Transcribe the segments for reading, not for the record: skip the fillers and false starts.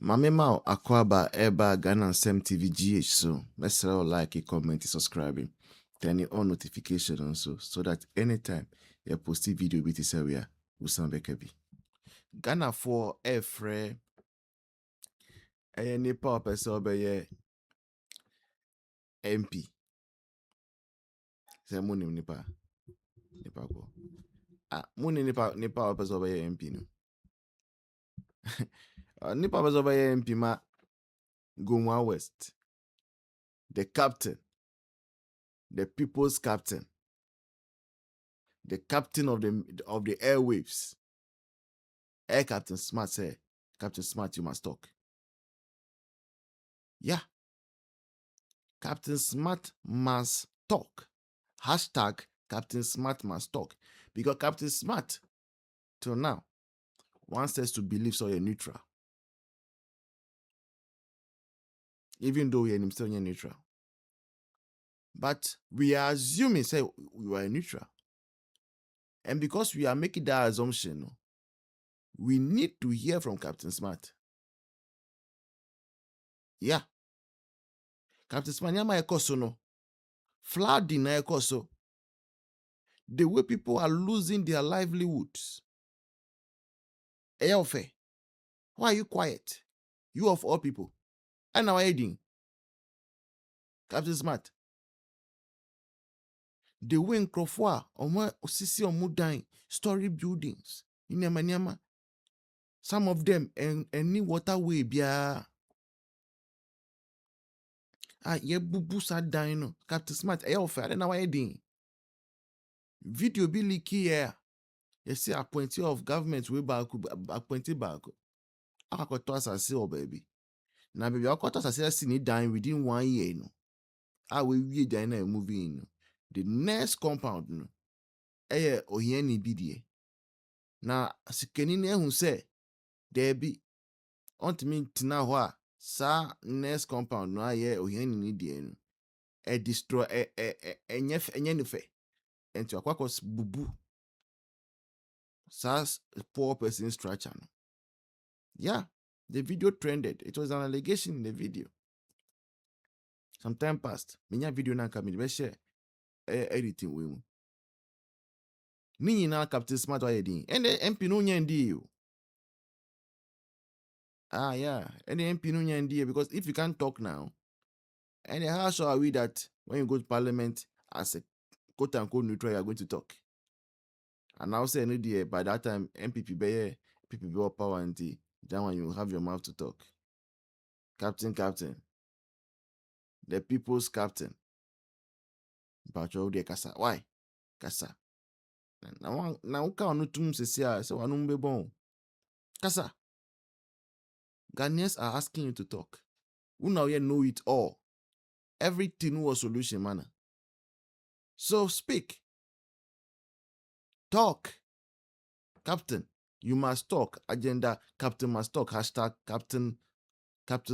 Mame Mao Akwaba Eba Ghana Sem TV GH so let's like, comment, subscribing, turn on notification also so that anytime you post a video with this area Usan Bekebi. Ghana for a free nipa person obeye MP. Say money nipa go. Money nipa person obeye MP no. Nipa person obeye MP ma Gumwa West. The captain. The people's captain. The captain of the airwaves. Air Captain Smart say, Captain Smart, you must talk. Yeah. Captain Smart must talk. Hashtag Captain Smart must talk. Because Captain Smart, till now, wants us to believe so you're neutral. Even though you're still neutral. But we are assuming, say, we are neutral. And because we are making that assumption, we need to hear from Captain Smart. Yeah. Captain Smart, nyama ekoso no. Flooding na ekoso. The way people are losing their livelihoods. Eyofe, why are you quiet? You of all people. And now heading. Captain Smart. The way in Krofwa, Oma Osisi Omudain, story buildings. Nyama. Some of them any waterway bia. Ye bubu sa dino. Captain Smart, eyofe, and now heading. Video be leaky here. You see appointee of government way back appointed back. Akakoto asase o baby. Na baby akoto asase si ni dan within 1 year no. We dan na movie no. The next compound no. Ohia ni bidie. Na sikeni na ehun se there be ontimi tina ho a sa next compound no ohia ni die no. Destroy enye nefe. Enti akwakos bubu. SAS poor person structure. Yeah, the video trended. It was an allegation in the video. Some time passed. Minya video na coming. Be share editing we. Ni na Captain Smart wa yedin. And the MP no nya ndi you. Yeah. And the MP no nya ndi because if you can't talk now, and how sure are we that when you go to parliament as a quote unquote neutral, you are going to talk? And now say no dear by that time MPP be power and that one you have your mouth to talk. Captain. The people's captain. But you de kasa. Why? Kasa. Na uka onutum sesia se wanumbe bon. Kasa. Ghanaians are asking you to talk. We now know it all. Everything was solution, man. So speak. Talk. Captain, you must talk. Agenda, Captain must talk. Hashtag Captain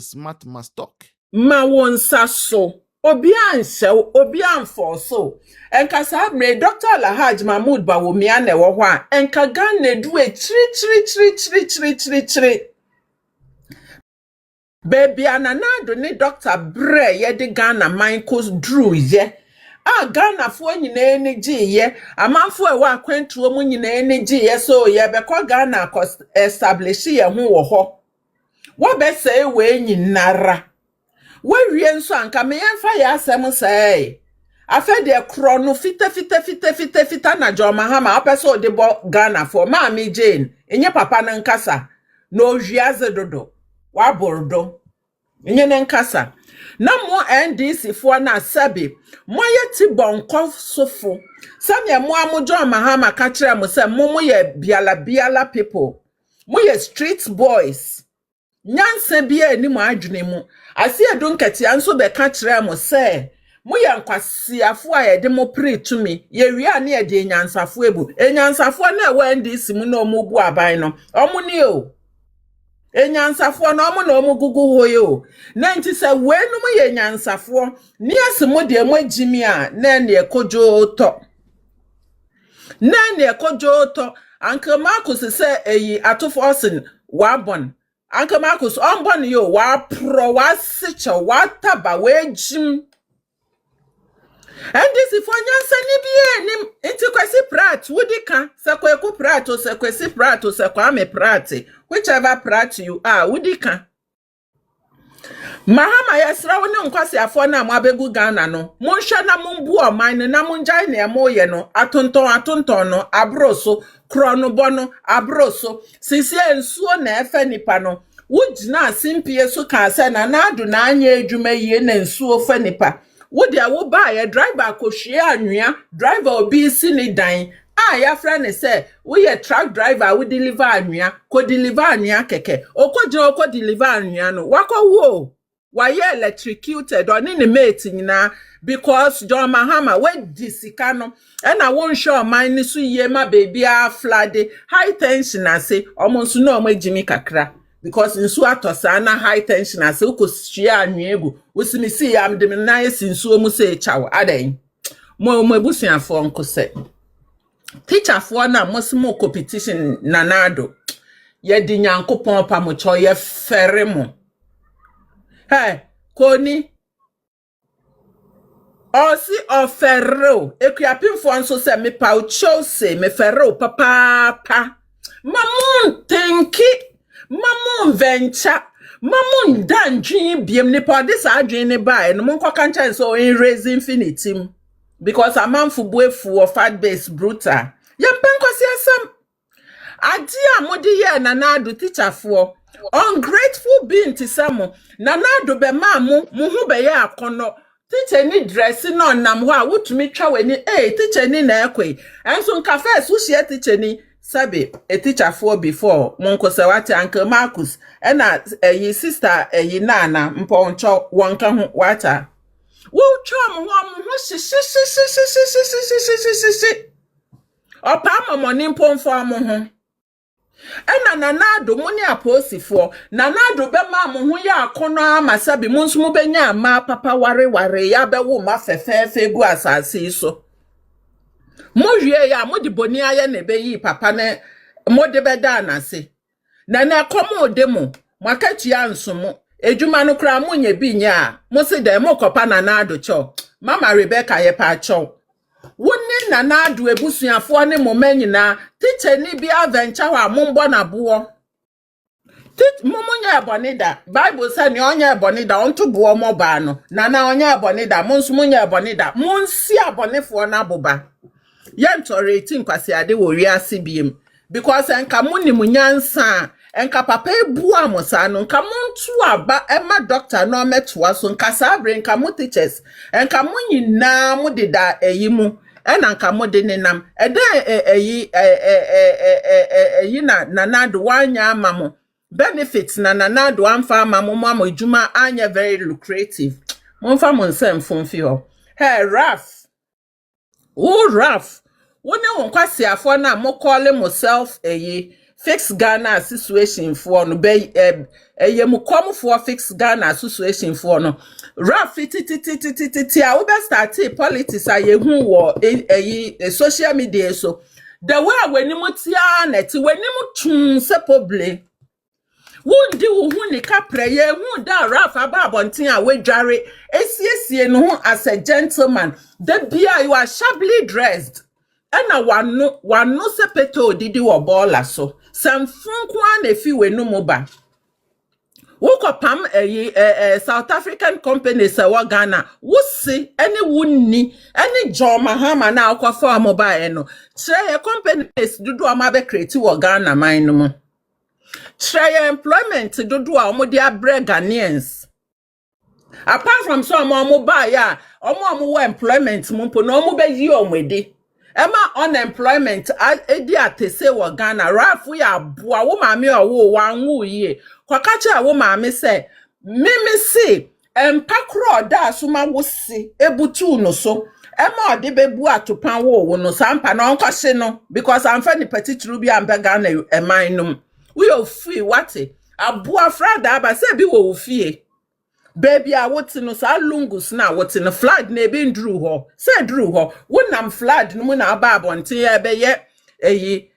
Smart must talk. Ma wonsa so. Obian for so. Enka sabre Dr. Alhaji Mahmood Bawumia ne wo ho a enka Ghana du e tri. Baby ananado ne Dr. Bre ye de Ghana Michaels Drew ye. Ghana fo nyina enigi ye. Amanfo e wa akwantuo mu nyina enigi ye so ye bekọ Ghana ko establish ye ho wo ho. Wo be say we nyinara. We nso anka me yemfa ya asem say afa de kro no fita na Jo Mahama apeso de bo Ghana for Mami Jane enye papa na nkasa no hwiaze dodo wa bordo enye na nkasa na mo NDC fo na sabi mo yeti bonko sofo sane mo am Jo Mahama ka kire mo say mo ye biala people mo ye street boys nyanse bia ni mo adwene mu asi edun ketia nso be ka kire mo say mo ye nkwasiafo a ye de mo pre to me ye wi a na ye de nyansafo ebu enyansafo na e wa ndisi mu na omo bu aban no omo ni o enyansafo na omo gugu hoyo na nti se we no mo ye nyansafo ni asemo de mo agimi a na ne ekojo to anka Marcus se eyi atofo osin wabon Uncle Marcus, on bon yo, wa pro, wa sicha, wa taba, we jim. And this if one yan sani bi into kwesi prat, woody can, se kweku prato, se kwesi prato, se kwame prate, whichever prat you are, woody can. Mahama yesra woni nkwasi afọ na mo abegu Ghana no monhwe na mombu o man na monjai na mo ye no atonton no abroso krono bono abroso sisi ensuo na efe nipa no wugina asimpie so ka se na adu na anya edwuma yie na ensuo fe nipa wodi a wo ba ye driver akohwie anwea driver obi si ni dan ya friend say we a truck driver we deliver anwea ko deliver anwea keke okwo deliver anwea no wako wo why electrocuted on in the mate nyina because John Mahama we disika no and I won't show mine so ye my baby a flooded high tension I say almost no me Jimmy kakra because in suatosa na high tension I say uko shia anwegu we see am de nice in so mu say chaw aden mo ebusuafo nko se teacher for na mo small competition nanado ye di nyankopon pa mo cho ye fere mo. Hey, Koni. Osi ofero. Ekuapim fo anso se me pa uchose me ferro papa. Mamun tenki. Mamun venture. Mamun danjin biem ne pa this adwin ne ba no mon kwa kancha so in raise infinity. Because a man fu boefu or fat base brutal. Yampen kwasi asam. Adia modi ye nanado teacher for. Ungrateful being to some nanado be mamu muhu be ya akono teacher ni dressing on nam ho a wotumi twa weni teacher ni na ekwe enso nka first wo share teacher ni sabe a teacher for before monko se wate Uncle Marcus na yi sister yi nana mponcho wonka ho wata wo twa mo ho shi opa momoni mponfo mo ho ena nanado muni aposifo nanado be ma mo ho ya akono amasabi munsu mu benya ama papa ware ya be wo ma fefefe gu asase so mo hwie ya mo di boni aye na be yi papa ne mo de be da na se na komo de mo makachi ansomo ejuma no kra mo nya bi nya mo se de mo kopa nanado cho mama Rebecca ye pa cho woni nanado ebusuafo ne momanyina teacher ni bia venture wa mombo na boo momonya ebonida Bible say ni onya ebonida onto boo mo ba no na onya ebonida monsu monya ebonida monsi abonefo na boba ye ntoreti nkwase ade wo wiase biem because enka muni munyansa enka papa ebu amosa no nka muntu aba ema doctor no metoa so nka sabre nka mu teachers enka munyina mudida eyimu ena nka mode nenam ede eyi na nanado wanya amamo benefits na nanado amfa amamo mamo ejuma anya very lucrative monfa monsem fonfi ho hey Raf woni won kwase afo na mo call myself fix Ghana situation for no be mu come for fix Ghana situation for no Raf titi a we be start politics ayehu wo social media so the way when mu tia net when mu tun se poble wundi wo hu ni kapre ye hu da Raf ababontin a we dware esiesie no hu as a gentleman the bia you are sharply dressed ena wano sepeto didi wo bola so samfunku na fi wenu moba wokopam South African company se wa Ghana wusi any wunni any John Mahama na akwafa mobile no tire companies dudu ama be create wo Ghana man no mo tire employment dudu a omo dia bre Ghanaians apart from some mobile ya omo employment mumpo no omo be yi omwede Emma unemployment edi atese wo Ghana Rafu ya boa wo maame owo wanwu ye kwakacha wo maame se mimi si empakro da suma wosi ebutu no so Emma ode bebu atopan wo no sampa na onkwase no because amfa ni petitru bi ambe Ghana eman no we ofi wate aboa frada aba se bi wo ofie baby a woti no sa lungus na woti no flood na ebe ndru ho se dru ho wonam flood no mu na aba abonte ya be ye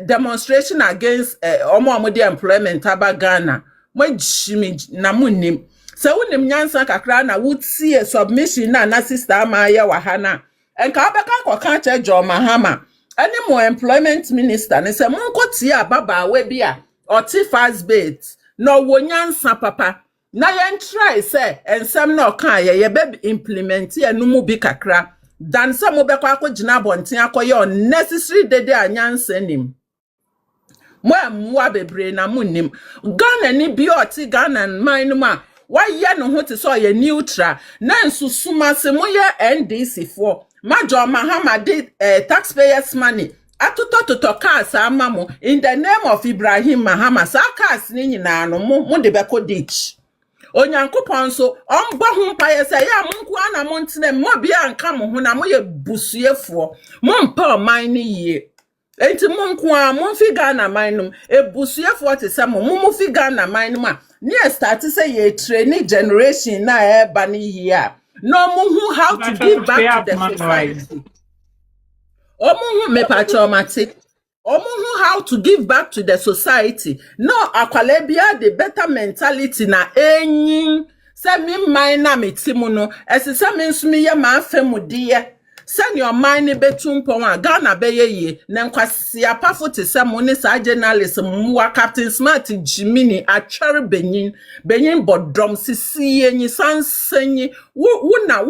demonstration against omo de employment aba Ghana mo jimi na munim se wonim nyansa kakra na wutie submission na sister amaye wa ha na enka abeka koka che John Mahama any more employment minister ne se monkotie ababa we bia oti fast bait no wo nyansa papa na yen try say ensem na oka ye be implement enu mu bi kakra dan se mo bekọ akogina bonten akoye unnecessary dede anyansa nim mwa bebre na munim Ghana ni bi oti Ghana man ma waye no ho te so ye neutral na nsusuma se mo ye NDC for John Mahama did taxpayers money atoto cars ama mo in the name of Ibrahim Mahama sa cars ni nyina no mo de beko ditch Onyankopon so omba ho mpaye se ya monku ana mo ntene mo bia anka mo ho na mo ye busuefo mo mpa oman ni yie enti monku a mo fi Ghana man ebusuefo te se mo fi Ghana man a ne start say ye training generation na eba ni yie no mo how to give back to the society omo me patromati omo how to give back to the society no akwale bia the better mentality na enyin se mi man na metimu no esese me nsumi ye ma afemudie send your mind betumpo wa Ghana beyeye na nkwasi apafo te se mo ne sa journalist mwa Captain Smart Jimini atware benyin bodom sisi enyi sansenyi wuna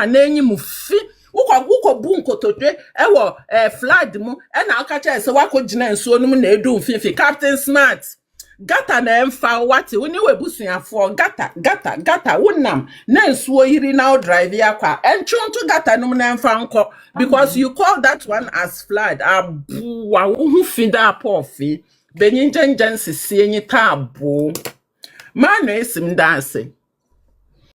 na enyi mufi uko bu nkototwe ewo flood mu na akacha se wakogina nsuo num na edu mfifi Captain Smart gata na emfa wati woni webusuafo gata wonam na nsuo yiri na drive yakwa enchuntu gata num na emfa nko because you call that one as flood abuwa hu finda apofi benyin jenjen sisi enyi tabo manu esim danse